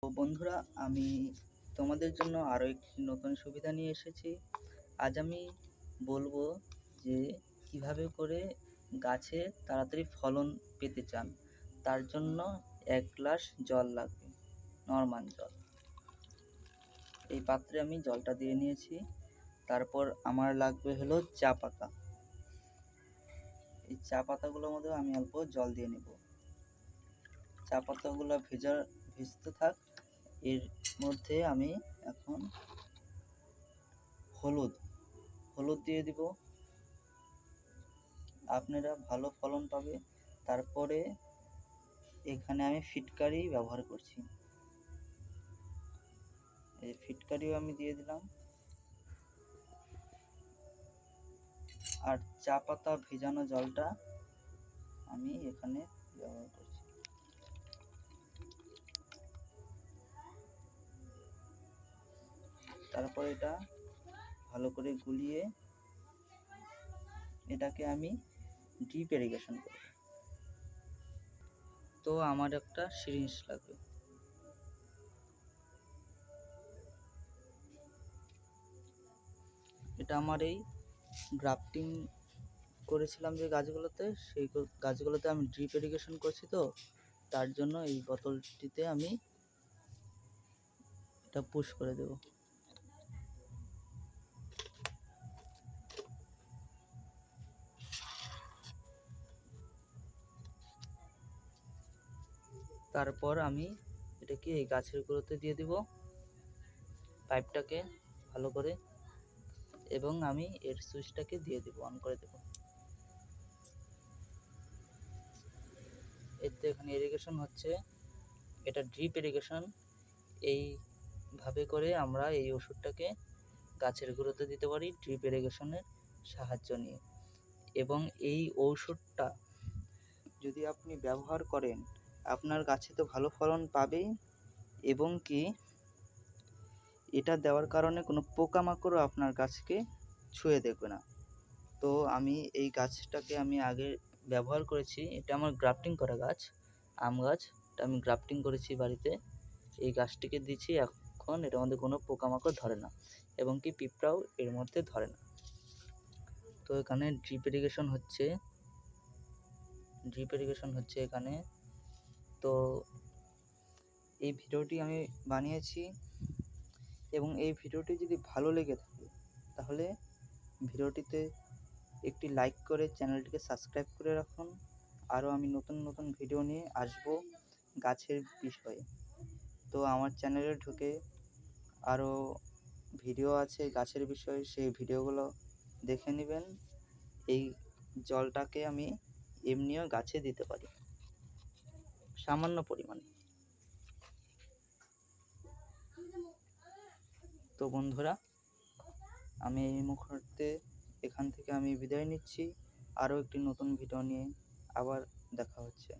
তো বন্ধুরা, আমি তোমাদের জন্য আরও একটি নতুন সুবিধা নিয়ে এসেছি। আজ আমি বলবো যে কিভাবে করে গাছে তাড়াতাড়ি ফলন পেতে চান। তার জন্য 1 গ্লাস জল লাগবে, নর্মাল জল। এই পাত্রে আমি জলটা দিয়ে নিয়েছি। তারপর আমার লাগবে হলো চা পাতা। এই চা পাতাগুলোর মধ্যে আমি অল্প জল দিয়ে নেব। চা পাতাগুলো ভিজতে থাক। এর মধ্যে আমি এখন হলুদ দিয়ে দিব। আপনারা ভালো ফলন পাবে। তারপরে এখানে আমি ফিটকারি ব্যবহার করছি। এই ফিটকারিও আমি দিয়ে দিলাম। আর চা পাতা ভেজানো জলটা আমি এখানে ব্যবহার করছি। তারপর এটা ভালো করে গুলিয়ে এটাকে আমি ড্রিপ ইরিগেশন করব। তো আমার একটা সিরিঞ্জ লাগবে। এটা আমার এই গ্রাফটিং করেছিলাম যে গাছগুলোতে, সেই গাছগুলোতে আমি ড্রিপ ইরিগেশন করছি, তো তার জন্য এই বোতলটিতে আমি এটা পুশ করে দেব। তারপর আমি এটাকে এই গাছের গুঁড়োতে দিয়ে দিব, পাইপটাকে ভালো করে, এবং আমি এর সুইচটাকে দিয়ে দেব, অন করে দেব। এতে এখানে ইরিগেশন হচ্ছে, এটা ড্রিপ ইরিগেশন। এইভাবে করে আমরা এই ওষুধটাকে গাছের গুঁড়োতে দিতে পারি ড্রিপ ইরিগেশনের সাহায্য নিয়ে। এবং এই ঔষধটা যদি আপনি ব্যবহার করেন, আপনার গাছে তো ভালো ফলন পাবেই, এবং কি এটা দেওয়ার কারণে কোনো পোকামাকড়ও আপনার গাছকে ছুঁয়ে দেখবে না। তো আমি এই গাছটাকে আমি আগে ব্যবহার করেছি। এটা আমার গ্রাফটিং করা গাছ, আম গাছ। এটা আমি গ্রাফটিং করেছি বাড়িতে। এই গাছটিকে দিচ্ছি, এখন এটার মধ্যে কোনো পোকামাকড় ধরে না, এবং কি পিঁপড়াও এর মধ্যে ধরে না। তো এখানে ড্রিপ ইরিগেশন হচ্ছে এখানে। তো এই ভিডিওটি আমি বানিয়েছি, এবং এই ভিডিওটি যদি ভালো লেগে থাকে তাহলে ভিডিওটিতে একটি লাইক করে চ্যানেলটিকে সাবস্ক্রাইব করে রাখুন। আরও আমি নতুন নতুন ভিডিও নিয়ে আসব গাছের বিষয়ে। তো আমার চ্যানেলে ঢুকে আরও ভিডিও আছে গাছের বিষয়ে, সেই ভিডিওগুলো দেখে নেবেন। এই জলটাকে আমি এমনিও গাছে দিতে পারি সামান্য পরিমাণে। তো বন্ধুরা, আমি এই মুহূর্তে এখান থেকে আমি বিদায় নিচ্ছি। আরও একটি নতুন ভিডিও নিয়ে আবার দেখা হচ্ছে।